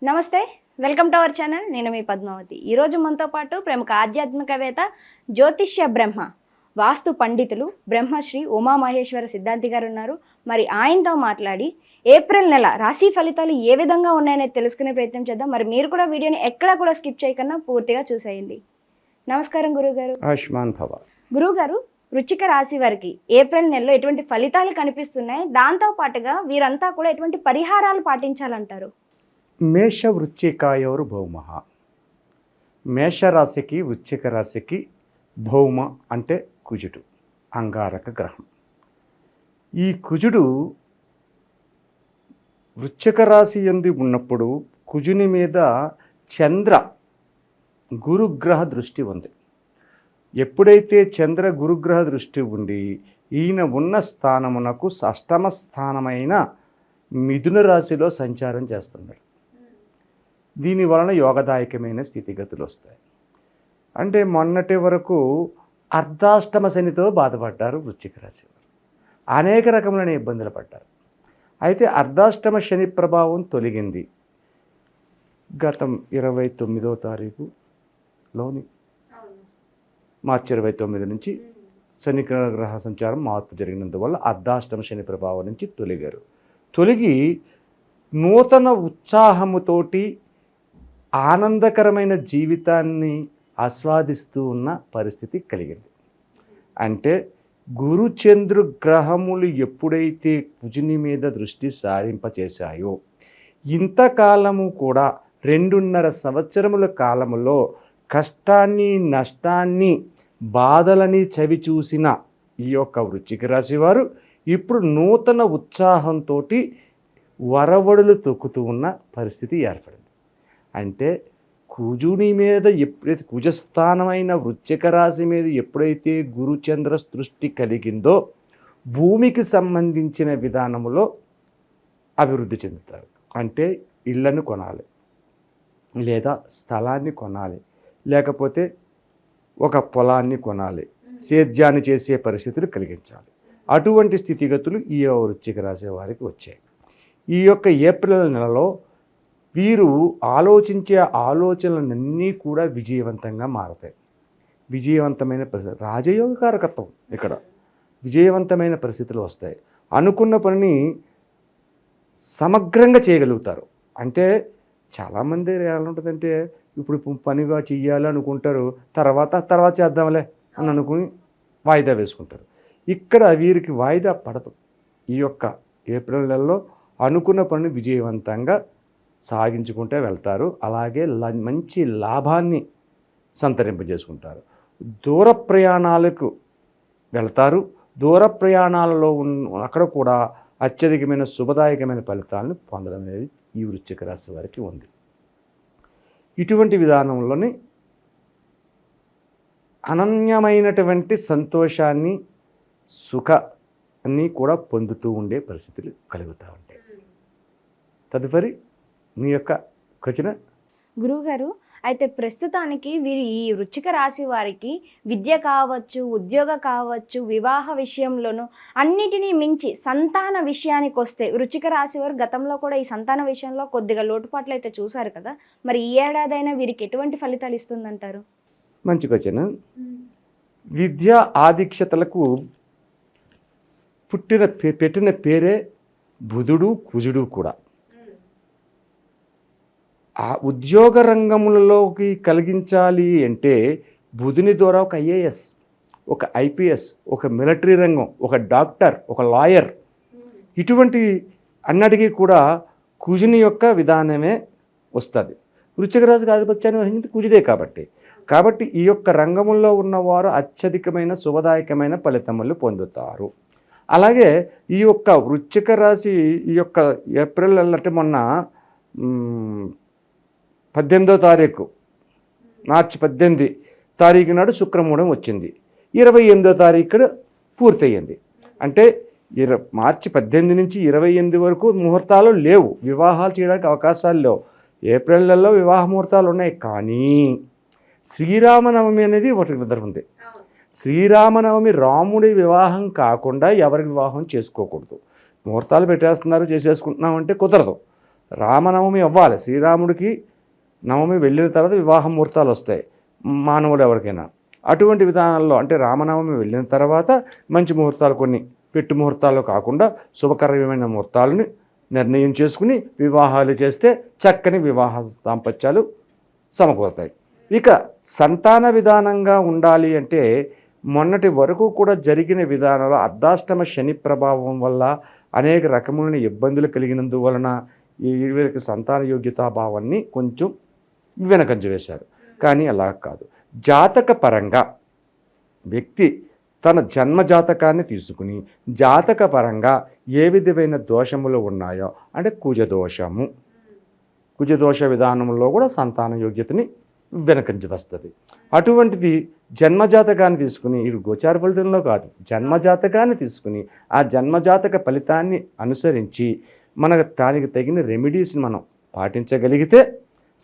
నమస్తే, welcome to our channel. నేను మీ పద్మావతి. ఈరోజు మనతో పాటు ప్రముఖ ఆధ్యాత్మికవేత్త, జ్యోతిష్య బ్రహ్మ, వాస్తు పండితులు బ్రహ్మశ్రీ ఉమామహేశ్వర సిద్ధాంతి గారు ఉన్నారు. మరి ఆయనతో మాట్లాడి ఏప్రిల్ నెల రాశి ఫలితాలు ఏ విధంగా ఉన్నాయనేది తెలుసుకునే ప్రయత్నం చేద్దాం. మరి మీరు కూడా వీడియోని ఎక్కడా కూడా స్కిప్ చేయకుండా పూర్తిగా చూసేయండి. నమస్కారం గురువుగారు. ఆయుష్మాన్ భవ. గురువుగారు, వృశ్చిక రాశి వారికి ఏప్రిల్ నెలలో ఎటువంటి ఫలితాలు కనిపిస్తున్నాయి, దాంతో పాటుగా వీరంతా కూడా ఎటువంటి పరిహారాలు పాటించాలంటారు? మేష వృశ్చికాయోరు భౌమ. మేషరాశికి వృశ్చిక రాశికి భౌమ అంటే కుజుడు, అంగారక గ్రహం. ఈ కుజుడు వృశ్చిక రాశి యందు ఉన్నప్పుడు కుజుని మీద చంద్ర గురుగ్రహ దృష్టి ఉంది. ఎప్పుడైతే చంద్ర గురుగ్రహ దృష్టి ఉండి ఈయన ఉన్న స్థానమునకు అష్టమ స్థానమైన మిథున రాశిలో సంచారం చేస్తున్నాడు. దీని వలన యోగదాయకమైన స్థితిగతులు వస్తాయి. అంటే మొన్నటి వరకు అర్ధాష్టమ శనితో బాధపడ్డారు వృశ్చిక రాశి వారు, అనేక రకములైన ఇబ్బందులు పడ్డారు. అయితే అర్ధాష్టమ శని ప్రభావం తొలగింది. గతం 29వ తారీఖులోని మార్చి 29 నుంచి శని గ్రహ సంచారం మార్పు జరిగినందువల్ల అర్ధాష్టమ శని ప్రభావం నుంచి తొలగి నూతన ఉత్సాహముతోటి ఆనందకరమైన జీవితాన్ని ఆస్వాదిస్తూ ఉన్న పరిస్థితి కలిగింది. అంటే గురు చంద్రు గ్రహములు ఎప్పుడైతే కుజుని మీద దృష్టి సారింపచేశాయో, ఇంతకాలము కూడా 2.5 సంవత్సరముల కాలములో కష్టాన్ని, నష్టాన్ని, బాధలని చవి చూసిన ఈ యొక్క వృశ్చిక రాశి వారు ఇప్పుడు నూతన ఉత్సాహంతో వరవడులు తొక్కుతూ ఉన్న పరిస్థితి ఏర్పడింది. అంటే కుజుని మీద ఎప్పుడైతే కుజస్థానమైన వృశ్చిక రాశి మీద ఎప్పుడైతే గురుచంద్ర దృష్టి కలిగిందో భూమికి సంబంధించిన విధానంలో అభివృద్ధి చెందుతారు. అంటే ఇళ్లను కొనాలి, లేదా స్థలాన్ని కొనాలి, లేకపోతే ఒక పొలాన్ని కొనాలి, సేద్యాన్ని చేసే పరిస్థితులు కలిగించాలి. అటువంటి స్థితిగతులు ఈ వృశ్చిక రాశి వారికి వచ్చాయి. ఈ యొక్క ఏప్రిల్ నెలలో వీరు ఆలోచించే ఆలోచనలన్నీ కూడా విజయవంతంగా మారతాయి. విజయవంతమైన పరిస్థితి, రాజయోగ కారకత్వం, ఇక్కడ విజయవంతమైన పరిస్థితులు వస్తాయి. అనుకున్న పనిని సమగ్రంగా చేయగలుగుతారు. అంటే చాలామంది ఎలా ఉంటుందంటే ఇప్పుడు పనిగా చెయ్యాలి అనుకుంటారు, తర్వాత చేద్దాంలే అని అనుకుని వాయిదా వేసుకుంటారు. ఇక్కడ వీరికి వాయిదా పడదు. ఈ యొక్క ఏప్రిల్ నెలలో అనుకున్న పనిని విజయవంతంగా సాగించుకుంటే వెళ్తారు. అలాగే మంచి లాభాన్ని సంతరింపజేసుకుంటారు. దూర ప్రయాణాలకు వెళ్తారు. దూర ప్రయాణాలలో అక్కడ కూడా అత్యధికమైన శుభదాయకమైన ఫలితాలను పొందడం అనేది ఈ వృశ్చిక రాశి వారికి ఉంది. ఇటువంటి విధానంలోనే అనన్యమైనటువంటి సంతోషాన్ని, సుఖాన్ని కూడా పొందుతూ ఉండే పరిస్థితులు కలుగుతూ ఉంటాయి. తదుపరి మీ యొక్క క్వశ్చన్. గురువుగారు, అయితే ప్రస్తుతానికి వీరు ఈ వృశ్చిక రాశి వారికి విద్య కావచ్చు, ఉద్యోగం కావచ్చు, వివాహ విషయంలోనూ అన్నిటినీ మించి సంతాన విషయానికి వస్తే వృశ్చిక రాశి వారు గతంలో కూడా ఈ సంతాన విషయంలో కొద్దిగా లోటుపాట్లు అయితే చూశారు కదా. మరి ఈ ఏడాదైనా వీరికి ఎటువంటి ఫలితాలు ఇస్తుందంటారు? మంచి క్వశ్చన్. విద్యా ఆధిక్యతలకు పెట్టిన పేరే బుధుడు, కుజుడు కూడా. ఆ ఉద్యోగ రంగములలోకి కలిగించాలి అంటే బుధుని ద్వారా ఒక ఐఏఎస్, ఒక ఐపీఎస్, ఒక మిలిటరీ రంగం, ఒక డాక్టర్, ఒక లాయర్, ఇటువంటి అన్నిటికీ కూడా కుజుని యొక్క విధానమే వస్తుంది. వృశ్చిక రాశికి ఆధిపత్యాన్ని వహించింది కుజుడే కాబట్టి ఈ యొక్క రంగముల్లో ఉన్నవారు అత్యధికమైన శుభదాయకమైన ఫలితములు పొందుతారు. అలాగే ఈ యొక్క వృశ్చిక రాశి ఈ యొక్క ఏప్రిల్ అంటే మొన్న 18వ తారీఖు, మార్చి 18 తారీఖు నాడు శుక్రమూఢం వచ్చింది. 28వ తారీఖు పూర్తయింది. అంటే మార్చి 18 నుంచి 28 వరకు ముహూర్తాలు లేవు, వివాహాలు చేయడానికి అవకాశాలు లేవు. ఏప్రిల్ నెలలో వివాహ ముహూర్తాలు ఉన్నాయి. కానీ శ్రీరామనవమి అనేది ఒకటి ఉంది. శ్రీరామనవమి రాముడి వివాహం కాకుండా ఎవరి వివాహం చేసుకోకూడదు. ముహూర్తాలు పెట్టేస్తున్నారు, చేసేసుకుంటున్నామంటే కుదరదు. రామనవమి అవ్వాలి. శ్రీరాముడికి నవమి వెళ్ళిన తర్వాత వివాహ ముహూర్తాలు వస్తాయి మానవుడు ఎవరికైనా. అటువంటి విధానాల్లో అంటే రామనవమి వెళ్ళిన తర్వాత మంచి ముహూర్తాలు, కొన్ని పెట్టు ముహూర్తాలు కాకుండా శుభకరమైన ముహూర్తాలని నిర్ణయం చేసుకుని వివాహాలు చేస్తే చక్కని వివాహ దాంపత్యాలు సమకూరుతాయి. ఇక సంతాన విధానంగా ఉండాలి అంటే మొన్నటి వరకు కూడా జరిగిన విధానంలో అర్ధాష్టమ శని ప్రభావం వల్ల అనేక రకములైన ఇబ్బందులు కలిగినందువలన వీరికి సంతాన యోగ్యతాభావాన్ని కొంచెం వెనకంజ వేశారు. కానీ అలా కాదు. జాతక పరంగా వ్యక్తి తన జన్మ జాతకాన్ని తీసుకుని జాతక పరంగా ఏ విధమైన దోషములు ఉన్నాయో అంటే కుజదోషము, కుజదోష విధానంలో కూడా సంతాన యోగ్యతని వెనకంజ వస్తుంది. అటువంటిది జన్మజాతకాన్ని తీసుకుని, ఇది గోచార ఫలితంలో కాదు, జన్మజాతకాన్ని తీసుకుని ఆ జన్మజాతక ఫలితాన్ని అనుసరించి మనకు దానికి తగిన రెమెడీస్ని మనం పాటించగలిగితే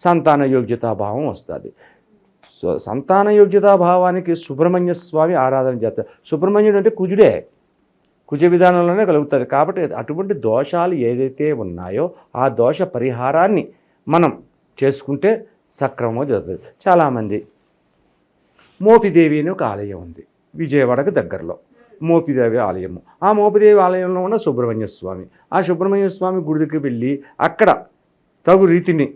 సంతాన యోగ్యతాభావం వస్తుంది. సో సంతాన యోగ్యతాభావానికి సుబ్రహ్మణ్య స్వామి ఆరాధన చేస్తారు. సుబ్రహ్మణ్యుడు అంటే కుజుడే, కుజ విధానంలోనే కలుగుతుంది. కాబట్టి అటువంటి దోషాలు ఏదైతే ఉన్నాయో ఆ దోష పరిహారాన్ని మనం చేసుకుంటే సక్రమంగా జరుగుతుంది. చాలామంది మోపిదేవి అని ఒక ఆలయం ఉంది విజయవాడకు దగ్గరలో, మోపిదేవి ఆలయము. ఆ మోపిదేవి ఆలయంలో ఉన్న సుబ్రహ్మణ్య స్వామి, ఆ సుబ్రహ్మణ్య స్వామి గుడికి వెళ్ళి అక్కడ తగు రీతిని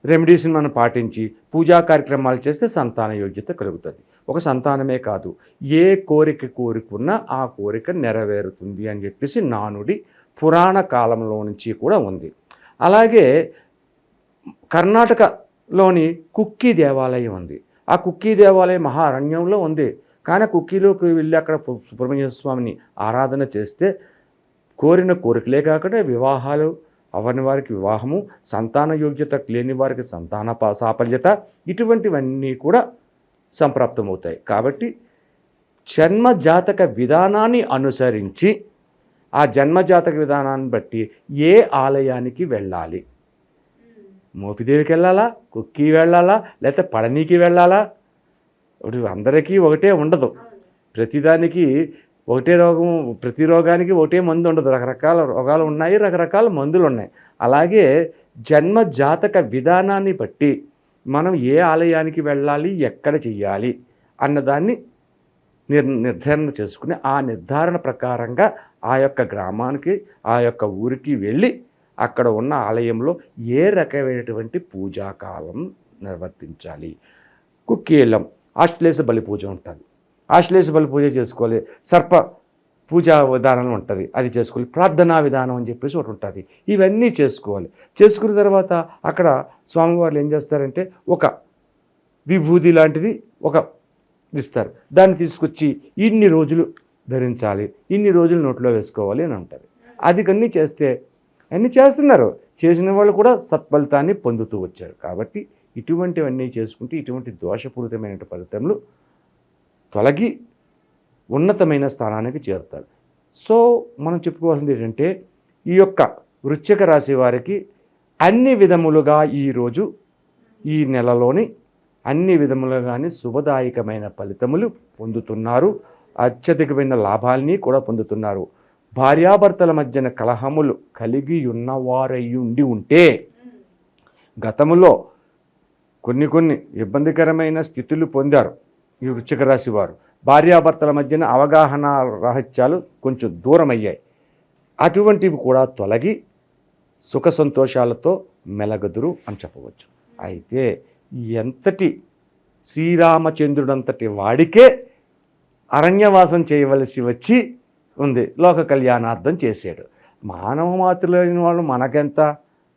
రెమెడీస్ని మనం పాటించి పూజా కార్యక్రమాలు చేస్తే సంతాన యోగ్యత కలుగుతుంది. ఒక సంతానమే కాదు, ఏ కోరిక కోరుకున్నా ఆ కోరిక నెరవేరుతుంది అని చెప్పేసి నానుడి పురాణ కాలంలో నుంచి కూడా ఉంది. అలాగే కర్ణాటకలోని కుక్కీ దేవాలయం ఉంది. ఆ కుక్కీ దేవాలయం మహారణ్యంలో ఉంది. కానీ కుక్కీలోకి వెళ్ళి అక్కడ సుబ్రహ్మణ్య స్వామిని ఆరాధన చేస్తే కోరిన కోరికలే కాకుండా వివాహాలు అవని వారికి వివాహము, సంతాన యోగ్యత లేని వారికి సంతాన సాఫల్యత, ఇటువంటివన్నీ కూడా సంప్రాప్తమవుతాయి. కాబట్టి జన్మజాతక విధానాన్ని అనుసరించి ఆ జన్మజాతక విధానాన్ని బట్టి ఏ ఆలయానికి వెళ్ళాలి, మోపిదేవికి వెళ్ళాలా, కుక్కీ వెళ్ళాలా, లేకపోతే పళనికి వెళ్ళాలా, అందరికీ ఒకటే ఉండదు. ప్రతిదానికి ఒకటే రోగం, ప్రతి రోగానికి ఒకటే మందు ఉండదు. రకరకాల రోగాలు ఉన్నాయి, రకరకాల మందులు ఉన్నాయి. అలాగే జన్మ జాతక విధానాన్ని బట్టి మనం ఏ ఆలయానికి వెళ్ళాలి, ఎక్కడ చెయ్యాలి అన్నదాన్ని నిర్ధారణ చేసుకుని ఆ నిర్ధారణ ప్రకారంగా ఆ యొక్క గ్రామానికి, ఆ యొక్క ఊరికి వెళ్ళి అక్కడ ఉన్న ఆలయంలో ఏ రకమైనటువంటి పూజాకాలం నిర్వర్తించాలి. కుక్కీలం ఆశ్లేష బలి పూజ ఉంటుంది, ఆశ్లేష బలి పూజ చేసుకోవాలి. సర్ప పూజా విధానం ఉంటుంది, అది చేసుకోవాలి. ప్రార్థనా విధానం అని చెప్పేసి ఒకటి ఉంటుంది. ఇవన్నీ చేసుకోవాలి. చేసుకున్న తర్వాత అక్కడ స్వామివారు ఏం చేస్తారంటే ఒక విభూది లాంటిది ఒక ఇస్తారు. దాన్ని తీసుకొచ్చి ఇన్ని రోజులు ధరించాలి, ఇన్ని రోజులు నోట్లో వేసుకోవాలి అని ఉంటుంది. అది అన్నీ చేస్తే అన్నీ చేస్తున్నారు, చేసిన వాళ్ళు కూడా సత్ఫలితాన్ని పొందుతూ వచ్చారు. కాబట్టి ఇటువంటివన్నీ చేసుకుంటే ఇటువంటి దోషపూరితమైన ఫలితములు తొలగి ఉన్నతమైన స్థానానికి చేరుతారు. సో మనం చెప్పుకోవాల్సింది ఏంటంటే ఈ యొక్క వృశ్చిక రాశి వారికి అన్ని విధములుగా ఈరోజు ఈ నెలలోని అన్ని విధములుగానే శుభదాయకమైన ఫలితములు పొందుతున్నారు. అత్యధికమైన లాభాల్ని కూడా పొందుతున్నారు. భార్యాభర్తల మధ్యన కలహములు కలిగి ఉన్నవారయ్యుండి ఉంటే గతములో కొన్ని ఇబ్బందికరమైన స్థితులు పొందారు ఈ వృశ్చిక రాశి వారు. భార్యాభర్తల మధ్యన అవగాహన రహస్యాలు కొంచెం దూరం అయ్యాయి. అటువంటివి కూడా తొలగి సుఖ సంతోషాలతో మెలగదురు అని చెప్పవచ్చు. అయితే ఎంతటి శ్రీరామచంద్రుడంతటి వాడికే అరణ్యవాసం చేయవలసి వచ్చి ఉంది, లోక కళ్యాణార్థం చేశాడు. మానవ మాతృలైన వాళ్ళు మనకెంత,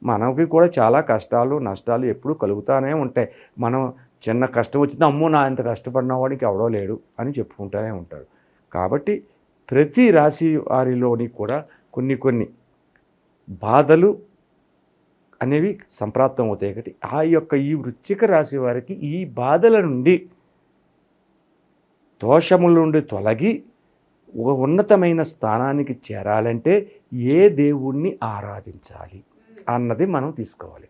మనకి కూడా చాలా కష్టాలు నష్టాలు ఎప్పుడూ కలుగుతూనే ఉంటాయి. మనం చిన్న కష్టం వచ్చింది, అమ్మో నా ఇంత కష్టపడిన వాడికి ఎవడో లేడు అని చెప్పుకుంటూనే ఉంటారు. కాబట్టి ప్రతి రాశి వారిలోని కూడా కొన్ని బాధలు అనేవి సంప్రాప్తం అవుతాయి. కాబట్టి ఈ వృశ్చిక రాశి వారికి ఈ బాధల నుండి, దోషముల నుండి తొలగి ఒక ఉన్నతమైన స్థానానికి చేరాలంటే ఏ దేవుణ్ణి ఆరాధించాలి అన్నది మనం తీసుకోవాలి.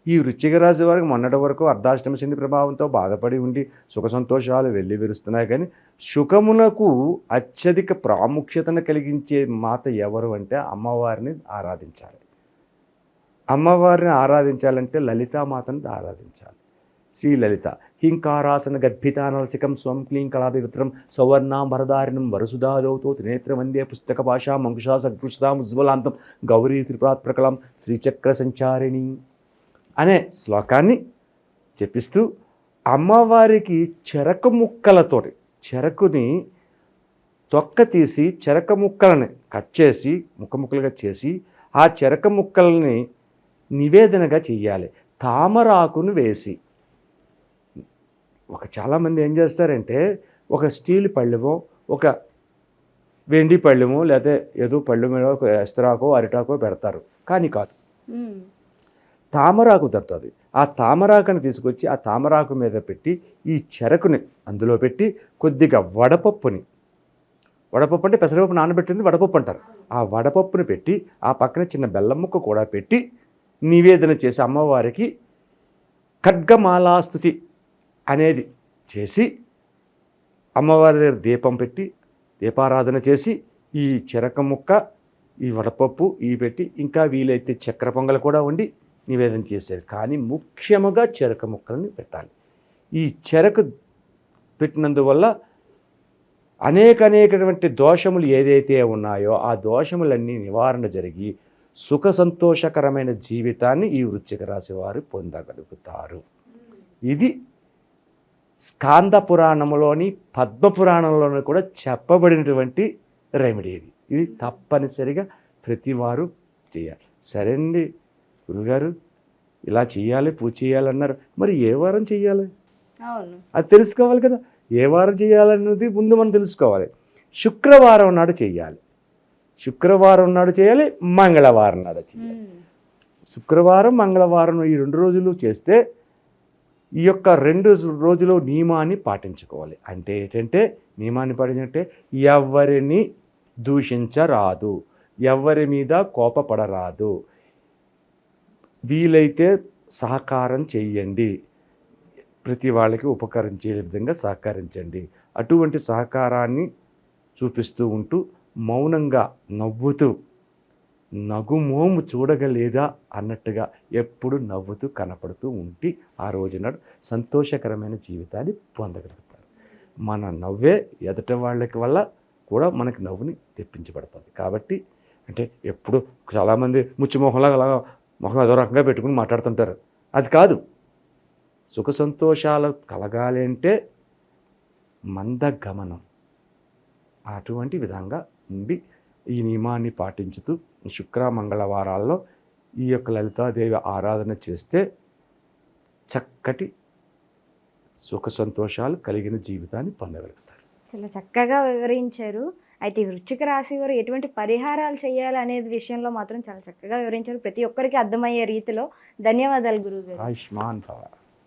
ఈ వృశ్చిక రాశి వారికి మొన్నటి వరకు అర్ధాష్టమ శని ప్రభావంతో బాధపడి ఉండి సుఖ సంతోషాలు వెళ్ళి విరుస్తున్నాయి. కానీ సుఖమునకు అత్యధిక ప్రాముఖ్యతను కలిగించే మాత ఎవరు అంటే అమ్మవారిని ఆరాధించాలి. అమ్మవారిని ఆరాధించాలంటే లలితామాతను ఆరాధించాలి. శ్రీ లలిత హింకారాసన గర్భితానలసికం స్వం క్లీం కళాభివృత్రం సౌవర్ణాం వరదారిణం వరసుధాదౌతో త్రినేత్ర వందే పుస్తక భాషాం అంకుశా సత్కృష్టాం ఉజ్వలాంతం గౌరీ త్రిపురాత్ ప్రకలం శ్రీచక్ర సంచారిణి అనే శ్లోకాన్ని జపిస్తూ అమ్మవారికి చెరకు ముక్కలతోటి, చెరకుని తొక్క తీసి చెరక ముక్కలని కట్ చేసి ముక్కలుగా చేసి ఆ చెరక ముక్కల్ని నివేదనగా చెయ్యాలి. తామరాకును వేసి, చాలామంది ఏం చేస్తారంటే ఒక స్టీల్ పళ్ళెమో ఒక వెండి పళ్ళెమో లేకపోతే ఏదో పళ్ళు మీద ఒక ఎస్తరాకో అరిటాకో పెడతారు. కానీ కాదు, తామరాకు దొరుకుతుంది. ఆ తామరాకుని తీసుకొచ్చి ఆ తామరాకు మీద పెట్టి ఈ చెరకుని అందులో పెట్టి కొద్దిగా వడపప్పు అంటే పెసరపప్పు నానబెట్టింది వడపప్పు అంటారు. ఆ వడపప్పుని పెట్టి ఆ పక్కన చిన్న బెల్లం ముక్క కూడా పెట్టి నివేదన చేసి అమ్మవారికి ఖడ్గమాలాస్తుతి అనేది చేసి అమ్మవారి దగ్గర దీపం పెట్టి దీపారాధన చేసి ఈ చెరక ముక్క ఈ వడపప్పు ఇవి పెట్టి ఇంకా వీలైతే చక్కెర పొంగల్ కూడా వండి నివేదన చేసేది. కానీ ముఖ్యముగా చెరక ముక్కలని పెట్టాలి. ఈ చెరకు పెట్టినందువల్ల అనేకటువంటి దోషములు ఏదైతే ఉన్నాయో ఆ దోషములన్నీ నివారణ జరిగి సుఖ సంతోషకరమైన జీవితాన్ని ఈ వృశ్చిక రాశి వారు పొందగలుగుతారు. ఇది స్కాంద పురాణంలోని పద్మపురాణంలోని కూడా చెప్పబడినటువంటి రెమెడీ. ఇది తప్పనిసరిగా ప్రతివారు చేయాలి. సరే అండి గురుగారు, ఇలా చేయాలి, పూజ చేయాలన్నారు, మరి ఏ వారం చేయాలి? అవును, అది తెలుసుకోవాలి కదా. ఏ వారం చేయాలన్నది ముందు మనం తెలుసుకోవాలి. శుక్రవారం నాడు చేయాలి, శుక్రవారం నాడు చేయాలి, మంగళవారం నాడు చేయాలి. శుక్రవారం మంగళవారం ఈ 2 రోజులు చేస్తే ఈ యొక్క 2 రోజులు నియమాన్ని పాటించుకోవాలి. అంటే ఏంటంటే నియమాన్ని పాటించాలంటే ఎవరిని దూషించరాదు, ఎవరి మీద కోపపడరాదు, వీలైతే సహకారం చెయ్యండి, ప్రతి వాళ్ళకి ఉపకరించే విధంగా సహకరించండి. అటువంటి సహకారాన్ని చూపిస్తూ ఉంటూ మౌనంగా నవ్వుతూ నగుమోము చూడగలేదా అన్నట్టుగా ఎప్పుడు నవ్వుతూ కనపడుతూ ఉండి ఆ రోజునాడు సంతోషకరమైన జీవితాన్ని పొందగలుగుతారు. మన నవ్వే ఎదుట వాళ్ళకి వల్ల కూడా మనకి నవ్వుని తెప్పించబడుతుంది. కాబట్టి అంటే ఎప్పుడు చాలామంది ముచ్చిమొహంలాగా అలా మొహం అదో రకంగా పెట్టుకుని మాట్లాడుతుంటారు. అది కాదు. సుఖ సంతోషాలు కలగాలి అంటే మందగమనం అటువంటి విధంగా ఉండి ఈ నియమాన్ని పాటించుతూ శుక్ర మంగళవారాల్లో ఈ యొక్క లలితాదేవి ఆరాధన చేస్తే చక్కటి సుఖ సంతోషాలు కలిగిన జీవితాన్ని పొందగలుగుతారు. చాలా చక్కగా వివరించారు. అయితే ఈ వృశ్చిక రాశి వారు ఎటువంటి పరిహారాలు చేయాలి అనేది విషయంలో మాత్రం చాలా చక్కగా వివరించారు, ప్రతి ఒక్కరికి అర్థమయ్యే రీతిలో. ధన్యవాదాలు గురువుగారు. ఆయుష్మాన్ భవ.